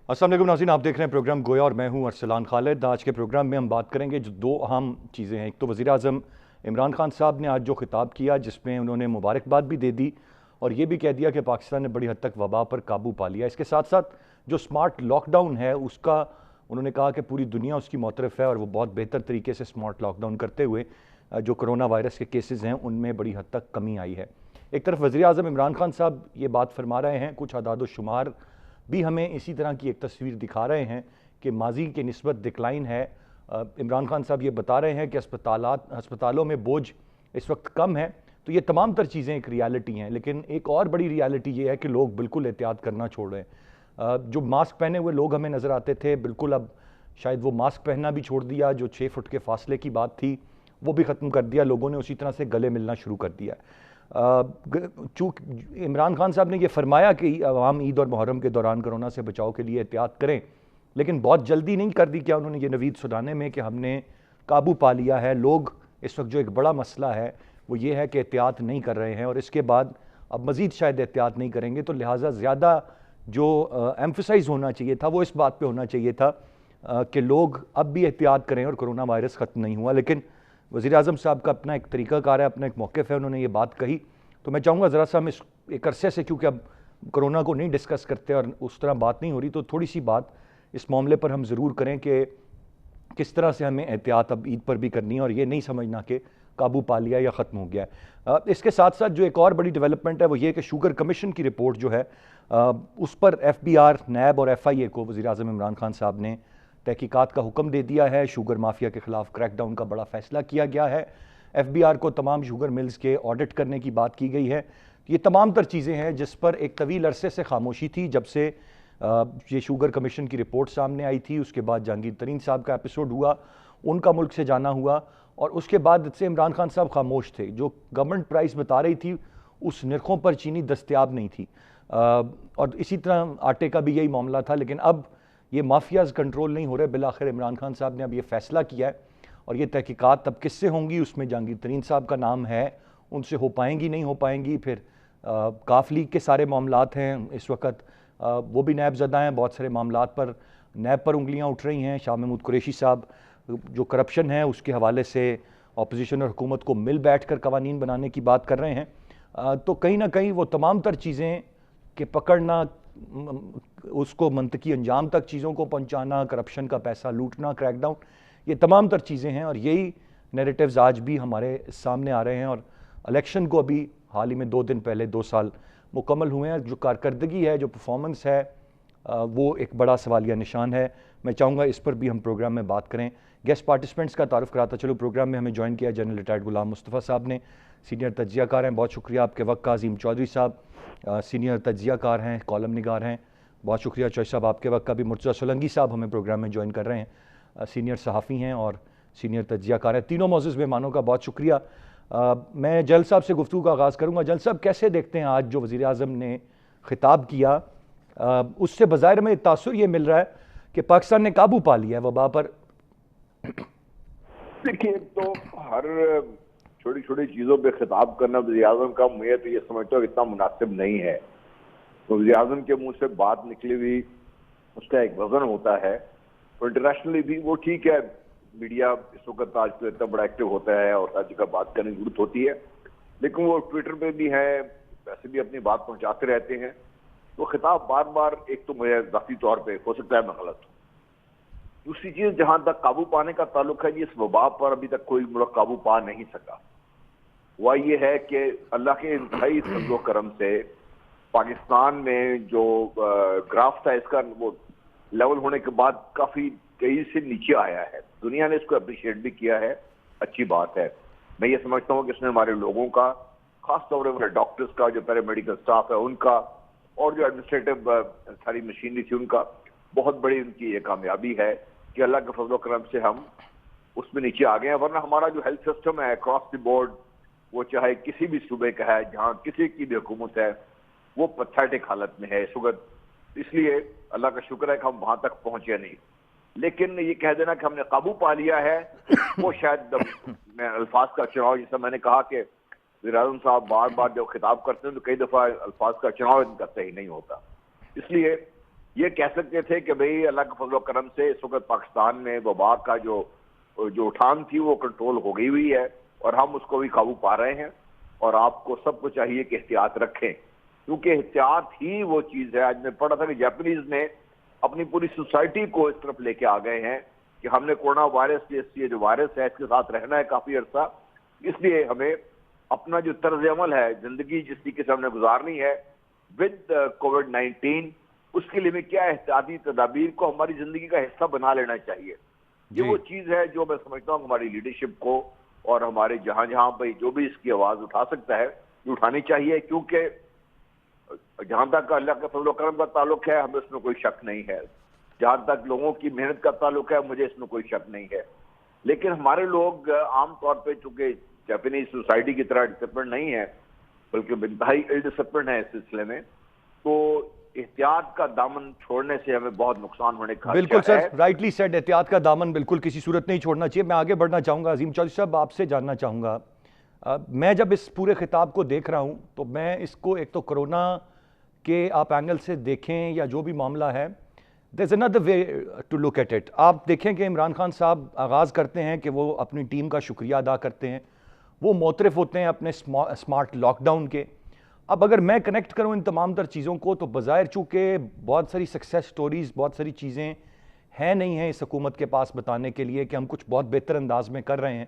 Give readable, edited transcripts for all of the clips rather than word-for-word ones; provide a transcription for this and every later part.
अस्सलाम वालेकुम नाज़रीन, आप देख रहे हैं प्रोग्राम गोया और मैं हूं अरसलान खालिद। आज के प्रोग्राम में हम बात करेंगे जो दो अहम चीज़ें हैं। एक तो वज़ीर आज़म इमरान खान साहब ने आज जो ख़िताब किया, जिसमें उन्होंने मुबारकबाद भी दे दी और ये भी कह दिया कि पाकिस्तान ने बड़ी हद तक वबा पर काबू पा लिया। इसके साथ साथ जो स्मार्ट लॉकडाउन है उसका उन्होंने कहा कि पूरी दुनिया उसकी मौतरफ़ है और वो बहुत बेहतर तरीके से स्मार्ट लॉकडाउन करते हुए जो कोरोना वायरस के केसेस हैं उनमें बड़ी हद तक कमी आई है। एक तरफ वज़ीर आज़म इमरान खान साहब ये बात फरमा रहे हैं, कुछ अदाद व शुमार भी हमें इसी तरह की एक तस्वीर दिखा रहे हैं कि माजी के निस्बत डिक्लाइन है। इमरान खान साहब ये बता रहे हैं कि अस्पतालों में बोझ इस वक्त कम है। तो ये तमाम तर चीज़ें एक रियलिटी हैं, लेकिन एक और बड़ी रियलिटी ये है कि लोग बिल्कुल एहतियात करना छोड़ रहे हैं। जो मास्क पहने हुए लोग हमें नज़र आते थे, बिल्कुल अब शायद वो मास्क पहनना भी छोड़ दिया। जो 6 फुट के फासले की बात थी वो भी ख़त्म कर दिया। लोगों ने उसी तरह से गले मिलना शुरू कर दिया। चूँकि इमरान खान साहब ने ये फरमाया कि आवाम ईद और मुहर्रम के दौरान कोरोना से बचाव के लिए एहतियात करें, लेकिन बहुत जल्दी नहीं कर दी क्या उन्होंने ये नवीद सुनाने में कि हमने काबू पा लिया है। लोग इस वक्त जो एक बड़ा मसला है वो ये है कि एहतियात नहीं कर रहे हैं और इसके बाद अब मज़ीद शायद एहतियात नहीं करेंगे। तो लिहाजा ज़्यादा जो एम्फसाइज़ होना चाहिए था वो इस बात पे होना चाहिए था कि लोग अब भी एहतियात करें और कोरोना वायरस ख़त्म नहीं हुआ। लेकिन वज़ीर आज़म साहब का अपना एक तरीक़ाकार है, अपना एक मौक़िफ़ है, उन्होंने ये बात कही। तो मैं चाहूँगा ज़रा सा हम इस एक अरसे से, क्योंकि अब कोरोना को नहीं डिस्कस करते और उस तरह बात नहीं हो रही, तो थोड़ी सी बात इस मामले पर हम ज़रूर करें कि किस तरह से हमें एहतियात अब ईद पर भी करनी है और ये नहीं समझना कि काबू पा लिया या ख़त्म हो गया है। इसके साथ साथ जो एक और बड़ी डेवलपमेंट है वो ये कि शुगर कमीशन की रिपोर्ट जो है उस पर FBR, नैब और FIA को वज़ीर आज़म इमरान खान साहब ने तहकीकात का हुक्म दे दिया है। शुगर माफिया के ख़िलाफ़ क्रैकडाउन का बड़ा फ़ैसला किया गया है। FBR को तमाम शुगर मिल्स के ऑडिट करने की बात की गई है। ये तमाम तर चीज़ें हैं जिस पर एक तवील अरसे से खामोशी थी। जब से ये शुगर कमीशन की रिपोर्ट सामने आई थी, उसके बाद जहांगीर तरीन साहब का एपिसोड हुआ, उनका मुल्क से जाना हुआ और उसके बाद से इमरान खान साहब खामोश थे। जो गवर्नमेंट प्राइस बता रही थी उस निरखों पर चीनी दस्तयाब नहीं थी। और इसी तरह आटे का भी यही मामला था। लेकिन अब ये माफियाज कंट्रोल नहीं हो रहे। बिलाखिर इमरान खान साहब ने अब ये फैसला किया है और ये तहकीकात अब किससे होंगी, उसमें जहांगीर तरीन साहब का नाम है, उनसे हो पाएंगी नहीं हो पाएंगी। फिर काफ लीग के सारे मामलात हैं इस वक्त, वो भी नैब ज़दा हैं। बहुत सारे मामलात पर नैब पर उंगलियां उठ रही हैं। शाह महमूद कुरैशी साहब जो करप्शन है उसके हवाले से अपोजिशन और हुकूमत को मिल बैठ कर कवानीन बनाने की बात कर रहे हैं। तो कहीं ना कहीं वो तमाम तर चीज़ें कि पकड़ना, उसको मंतकी अंजाम तक चीज़ों को पहुंचाना, करप्शन का पैसा लूटना, क्रैकडाउन, ये तमाम तर चीज़ें हैं और यही नैरेटिव्स आज भी हमारे सामने आ रहे हैं। और इलेक्शन को अभी हाल ही में 2 दिन पहले 2 साल मुकम्मल हुए हैं। जो कारकर्दगी है, जो परफॉर्मेंस है, वो एक बड़ा सवालिया निशान है। मैं चाहूँगा इस पर भी हम प्रोग्राम में बात करें। गेस्ट पार्टिसिपेंट्स का तारुफ कराता चलो। प्रोग्राम में हमें ज्वाइन किया जनरल रिटायर्ड गुलाम मुस्तफ़ा साहब ने, सीनियर तज्ज़ियाकार हैं, बहुत शुक्रिया आपके वक्त का। अजीम चौधरी साहब सीनियर तज्ज़ियाकार हैं, कॉलम निगार हैं, बहुत शुक्रिया चौधरी साहब आपके वक्त का भी। मुर्तज़ा सोलंकी साहब हमें प्रोग्राम में ज्वाइन कर रहे हैं, सीनियर सहाफ़ी हैं और सीनियर तज्ज़ियाकार हैं। तीनों मौजूज़ मेहमानों का बहुत शुक्रिया। मैं जल साहब से गुफ्तगू का आगाज़ करूँगा। जल साहब, कैसे देखते हैं आज जो वज़ीर आज़म ने ख़िताब किया, उससे बज़ाहिर में तासुर ये मिल रहा है कि पाकिस्तान ने काबू पा लिया है वबा पर? देखिए, तो हर छोटी छोटी चीज़ों पे खिताब करना वज़ीर आज़म का, मैं तो ये समझता हूँ इतना मुनासिब नहीं है। तो वज़ीर आज़म के मुंह से बात निकली हुई उसका एक वजन होता है। तो इंटरनेशनली भी वो ठीक है, मीडिया इस वक्त आज तो इतना बड़ा एक्टिव होता है और हर जगह बात करने की जरूरत होती है, लेकिन वो ट्विटर पे भी है, वैसे भी अपनी बात पहुंचाते रहते हैं। तो खिताब बार बार, एक तो मुझे ज़ाती तौर पे हो सकता है मैं गलत हूँ। दूसरी चीज, जहां तक काबू पाने का ताल्लुक है, इस वबा पर अभी तक कोई मुल्क काबू पा नहीं सका। वह ये है कि अल्लाह के इंतहाई फजलो करम से पाकिस्तान में जो ग्राफ था इसका, वो लेवल होने के बाद काफी तेजी से नीचे आया है। दुनिया ने इसको अप्रिशिएट भी किया है, अच्छी बात है। मैं ये समझता हूँ कि इसने हमारे लोगों का, खासतौर पर डॉक्टर्स का, जो पैरामेडिकल स्टाफ है उनका, और जो एडमिनिस्ट्रेटिव सारी मशीनरी थी उनका, बहुत बड़ी उनकी ये कामयाबी है कि अल्लाह के फजलो करम से हम उसमें नीचे आ गए हैं। वरना हमारा जो हेल्थ सिस्टम है अक्रॉस द बोर्ड, वो चाहे किसी भी सूबे का है, जहाँ किसी की भी हुकूमत है, वो पैथेटिक हालत में है इस वक्त। इसलिए अल्लाह का शुक्र है कि हम वहां तक पहुंचे नहीं। लेकिन ये कह देना कि हमने काबू पा लिया है, वो शायद मैं अल्फाज का चुनाव, जैसा मैंने कहा कि वज़ीर आज़म साहब बार बार जब खिताब करते हैं तो कई दफा अल्फाज का चुनाव इनका सही नहीं होता। इसलिए یہ کہہ سکتے تھے کہ بھئی اللہ کے فضل و کرم سے اس وقت پاکستان میں وبا کا جو اٹھان تھی وہ کنٹرول ہو گئی ہوئی ہے اور ہم اس کو بھی قابو پا رہے ہیں، اور آپ کو سب کو چاہیے کہ احتیاط رکھیں، کیونکہ احتیاط ہی وہ چیز ہے۔ آج میں پڑھا تھا کہ جاپنیز نے اپنی پوری سوسائٹی کو اس طرف لے کے آ گئے ہیں کہ ہم نے کورونا وائرس یہ جو وائرس ہے اس کے ساتھ رہنا ہے کافی عرصہ، اس لیے ہمیں اپنا جو طرز عمل ہے، زندگی جس طریقے سے ہم نے گزارنی ہے ود کووڈ-19، اس کے لیے کیا احتیاطی تدابیر کو ہماری زندگی کا حصہ بنا لینا چاہیے۔ یہ وہ چیز ہے جو میں سمجھتا ہوں ہماری لیڈرشپ کو اور ہمارے جہاں پہ جو بھی اس کی آواز اٹھا سکتا ہے یہ اٹھانی چاہیے، کیونکہ جہاں تک اللہ کے فضل و کرم کا تعلق ہے ہمیں اس میں کوئی شک نہیں ہے، جہاں تک لوگوں کی محنت کا تعلق ہے مجھے اس میں کوئی شک نہیں ہے، لیکن ہمارے لوگ عام طور پہ چونکہ جاپنیز سوسائٹی کی طرح ڈسپلن نہیں ہے بلکہ انتہائی ال ڈسپلن ہے اس سلسلے میں، تو احتیاط کا دامن چھوڑنے سے ہمیں بہت نقصان ہونے کا بالکل خدشہ ہے۔ سر، رائٹلی سیڈ، احتیاط کا دامن بالکل کسی صورت نہیں چھوڑنا چاہیے۔ میں آگے بڑھنا چاہوں گا، عظیم چودھری صاحب آپ سے جاننا چاہوں گا، میں جب اس پورے خطاب کو دیکھ رہا ہوں تو میں اس کو ایک تو کرونا کے آپ اینگل سے دیکھیں یا جو بھی معاملہ ہے، there's another way to look at it۔ آپ دیکھیں کہ عمران خان صاحب آغاز کرتے ہیں کہ وہ اپنی ٹیم کا شکریہ ادا کرتے ہیں، وہ معترف ہوتے ہیں اپنے سمارٹ لاک ڈاؤن کے۔ اب اگر میں کنیکٹ کروں ان تمام تر چیزوں کو تو بظاہر چونکہ بہت ساری سکسیس سٹوریز، بہت ساری چیزیں ہیں نہیں ہیں اس حکومت کے پاس بتانے کے لیے کہ ہم کچھ بہت بہتر انداز میں کر رہے ہیں،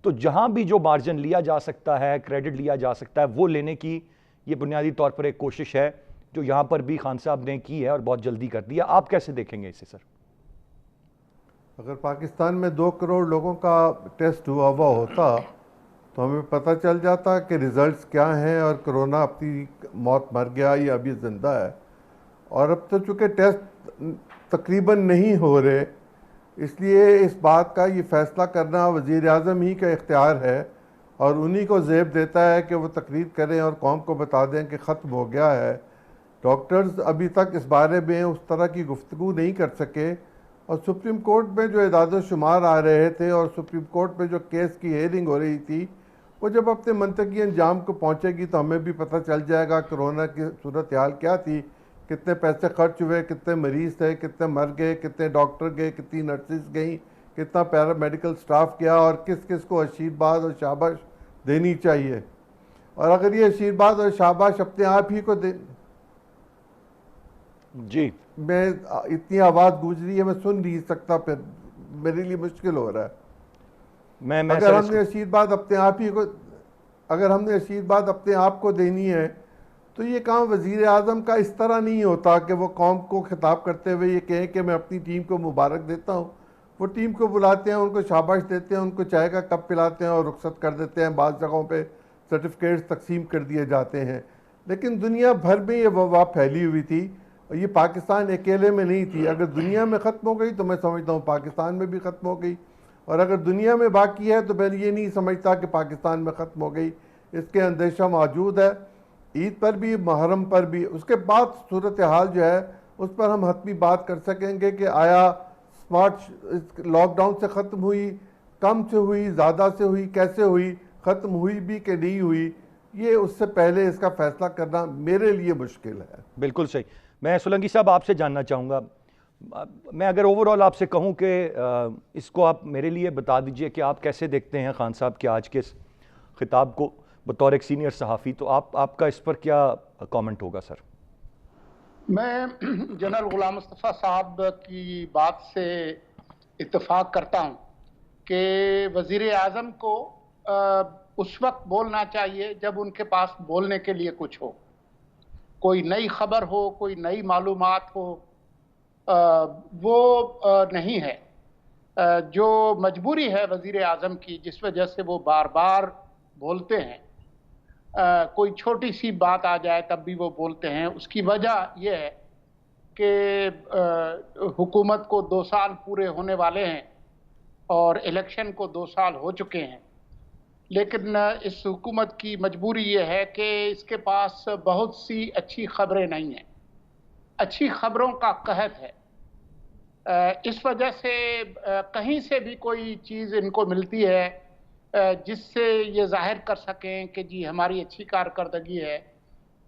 تو جہاں بھی جو مارجن لیا جا سکتا ہے، کریڈٹ لیا جا سکتا ہے، وہ لینے کی یہ بنیادی طور پر ایک کوشش ہے جو یہاں پر بھی خان صاحب نے کی ہے اور بہت جلدی کر دیا۔ آپ کیسے دیکھیں گے اسے سر؟ اگر پاکستان میں 2 کروڑ لوگوں کا ٹیسٹ ہوا ہوتا تو ہمیں پتہ چل جاتا کہ ریزلٹس کیا ہیں اور کرونا اپنی موت مر گیا یا ابھی زندہ ہے، اور اب تو چونکہ ٹیسٹ تقریباً نہیں ہو رہے، اس لیے اس بات کا یہ فیصلہ کرنا وزیر اعظم ہی کا اختیار ہے، اور انہی کو زیب دیتا ہے کہ وہ تقریر کریں اور قوم کو بتا دیں کہ ختم ہو گیا ہے۔ ڈاکٹرز ابھی تک اس بارے میں اس طرح کی گفتگو نہیں کر سکے، اور سپریم کورٹ میں جو اعداد و شمار آ رہے تھے اور سپریم کورٹ میں جو کیس کی ہیئرنگ ہو رہی تھی، وہ جب اپنے منطقی انجام کو پہنچے گی تو ہمیں بھی پتہ چل جائے گا کرونا کی صورتحال کیا تھی، کتنے پیسے خرچ ہوئے، کتنے مریض تھے، کتنے مر گئے، کتنے ڈاکٹر گئے، کتنی نرسز گئیں، کتنا پیرا میڈیکل سٹاف گیا، اور کس کس کو آشیرواد اور شاباش دینی چاہیے۔ اور اگر یہ آشیرواد اور شاباش اپنے آپ ہی کو جی میں اتنی آواز گونج رہی ہے میں سن نہیں سکتا، پھر میرے لیے مشکل ہو رہا ہے۔ اگر ہم نے آشیرواد اپنے آپ کو دینی ہے تو یہ کام وزیر اعظم کا اس طرح نہیں ہوتا کہ وہ قوم کو خطاب کرتے ہوئے یہ کہیں کہ میں اپنی ٹیم کو مبارک دیتا ہوں۔ وہ ٹیم کو بلاتے ہیں، ان کو شاباش دیتے ہیں، ان کو چائے کا کپ پلاتے ہیں اور رخصت کر دیتے ہیں، بعض جگہوں پہ سرٹیفکیٹس تقسیم کر دیے جاتے ہیں۔ لیکن دنیا بھر میں یہ وبا پھیلی ہوئی تھی، اور یہ پاکستان اکیلے میں نہیں تھی۔ اگر دنیا میں ختم ہو گئی تو میں سمجھتا ہوں پاکستان میں بھی ختم ہو گئی، اور اگر دنیا میں باقی ہے تو میں یہ نہیں سمجھتا کہ پاکستان میں ختم ہو گئی۔ اس کے اندیشہ موجود ہے، عید پر بھی، محرم پر بھی۔ اس کے بعد صورتحال جو ہے اس پر ہم حتمی بات کر سکیں گے کہ آیا سمارٹ لاک ڈاؤن سے ختم ہوئی، کم سے ہوئی، زیادہ سے ہوئی، کیسے ہوئی، ختم ہوئی بھی کہ نہیں ہوئی، یہ اس سے پہلے اس کا فیصلہ کرنا میرے لیے مشکل ہے۔ بالکل صحیح۔ میں سولنگی صاحب آپ سے جاننا چاہوں گا، میں اگر اوورآل آپ سے کہوں کہ اس کو آپ میرے لیے بتا دیجئے کہ آپ کیسے دیکھتے ہیں خان صاحب کے آج کے اس خطاب کو بطور ایک سینئر صحافی، تو آپ کا اس پر کیا کامنٹ ہوگا سر؟ میں جنرل غلام مصطفیٰ صاحب کی بات سے اتفاق کرتا ہوں کہ وزیر اعظم کو اس وقت بولنا چاہیے جب ان کے پاس بولنے کے لیے کچھ ہو، کوئی نئی خبر ہو، کوئی نئی معلومات ہو، وہ نہیں ہے۔ جو مجبوری ہے وزیر اعظم کی، جس وجہ سے وہ بار بار بولتے ہیں، کوئی چھوٹی سی بات آ جائے تب بھی وہ بولتے ہیں، اس کی وجہ یہ ہے کہ حکومت کو 2 سال پورے ہونے والے ہیں اور الیکشن کو 2 سال ہو چکے ہیں، لیکن اس حکومت کی مجبوری یہ ہے کہ اس کے پاس بہت سی اچھی خبریں نہیں ہیں، اچھی خبروں کا قحط ہے۔ اس وجہ سے کہیں سے بھی کوئی چیز ان کو ملتی ہے جس سے یہ ظاہر کر سکیں کہ جی ہماری اچھی کارکردگی ہے،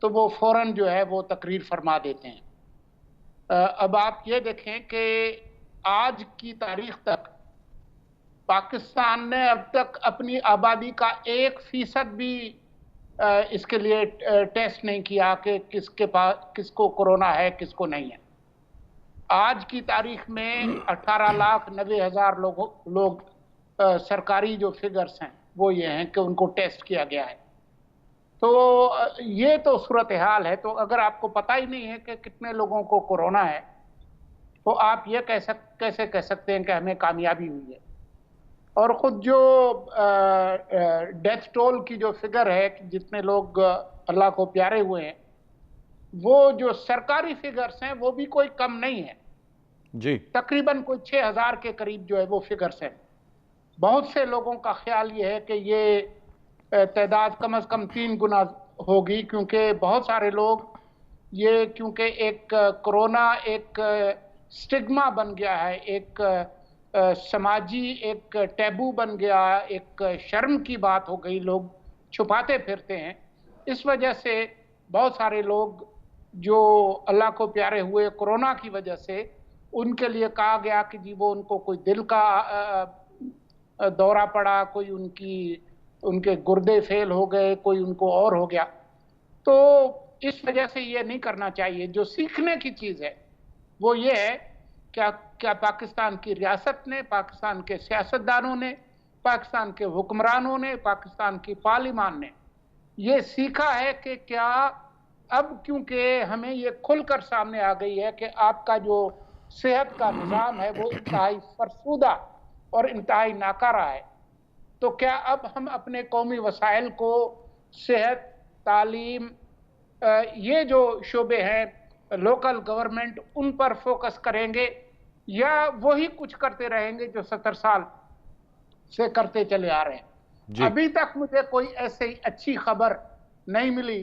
تو وہ فوراً جو ہے وہ تقریر فرما دیتے ہیں۔ अब आप ये देखें कि आज की तारीख तक पाकिस्तान ने अब तक अपनी आबादी का 1% भी इसके लिए टेस्ट नहीं किया कि किसके पास किसको कोरोना है किसको नहीं है। आज की तारीख में 18,90,000 लोग सरकारी जो फिगर्स हैं वो ये हैं कि उनको टेस्ट किया गया है। तो ये तो सूरत हाल है। तो अगर आपको पता ही नहीं है कि कितने लोगों को कोरोना है तो आप ये कैसे कह सकते हैं कि हमें कामयाबी हुई है। और ख़ुद जो डेथ टोल की जो फिगर है कि जितने लोग अल्लाह को प्यारे हुए हैं, वो जो सरकारी फिगर्स हैं वो भी कोई कम नहीं है जी। तकरीबन कोई 6,000 के करीब जो है वो फिगर्स हैं। बहुत से लोगों का ख्याल ये है कि ये तादाद कम से कम 3 गुना होगी, क्योंकि बहुत सारे लोग ये क्योंकि एक कोरोना एक स्टिग्मा बन गया है, एक समाजी एक टैबू बन गया, एक शर्म की बात हो गई, लोग छुपाते फिरते हैं। इस वजह से बहुत सारे लोग जो अल्लाह को प्यारे हुए कोरोना की वजह से, उनके लिए कहा गया कि जी वो उनको कोई दिल का दौरा पड़ा, कोई उनके गुर्दे फेल हो गए, कोई उनको और हो गया। तो इस वजह से ये नहीं करना चाहिए। जो सीखने की चीज़ है वो ये है क्या पाकिस्तान की रियासत ने, पाकिस्तान के सियासतदानों ने, पाकिस्तान के हुक्मरानों ने, पाकिस्तान की पार्लिमान ने ये सीखा है कि क्या अब क्योंकि हमें ये खुलकर सामने आ गई है कि आपका जो सेहत का निज़ाम है वो इंतहाई फरसूदा और इंतहाई नाकारा है, तो क्या अब हम अपने कौमी वसाइल को सेहत, तालीम, ये जो शोबे हैं, लोकल गवर्नमेंट, उन पर फोकस करेंगे या वही कुछ करते रहेंगे जो 70 साल से करते चले आ रहे हैं। अभी तक मुझे कोई ऐसी अच्छी खबर नहीं मिली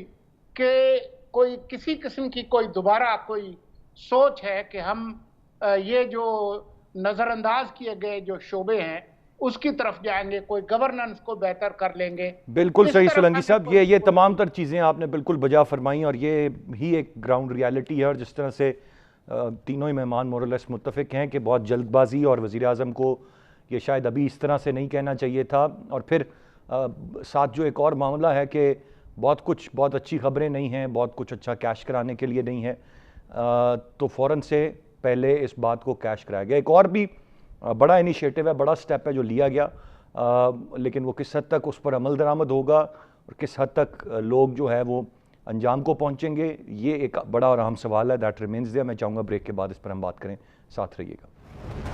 कि कोई किसी किस्म की कोई दोबारा कोई सोच है कि हम ये जो नज़रअंदाज किए गए जो शोबे हैं उसकी तरफ जाएंगे, कोई गवर्नेंस को बेहतर कर लेंगे। बिल्कुल सही सोलंकी साहब, ये तमाम तर चीज़ें आपने बिल्कुल बजा फरमाई और ये ही एक ग्राउंड रियलिटी है। और जिस तरह से तीनों ही मेहमान मोरलेस मुत्तफिक हैं कि बहुत जल्दबाजी और वज़ीर आज़म को ये शायद अभी इस तरह से नहीं कहना चाहिए था। और फिर साथ जो एक और मामला है कि बहुत अच्छी खबरें नहीं हैं, बहुत कुछ अच्छा कैश कराने के लिए नहीं है, तो फ़ौरन से पहले इस बात को कैश कराया गया। एक और भी बड़ा इनिशिएटिव है, बड़ा स्टेप है जो लिया गया, लेकिन वो किस हद तक उस पर अमल दरामद होगा और किस हद तक लोग जो है वो अंजाम को पहुंचेंगे, ये एक बड़ा और अहम सवाल है। That remains there. मैं चाहूँगा ब्रेक के बाद इस पर हम बात करें, साथ रहिएगा।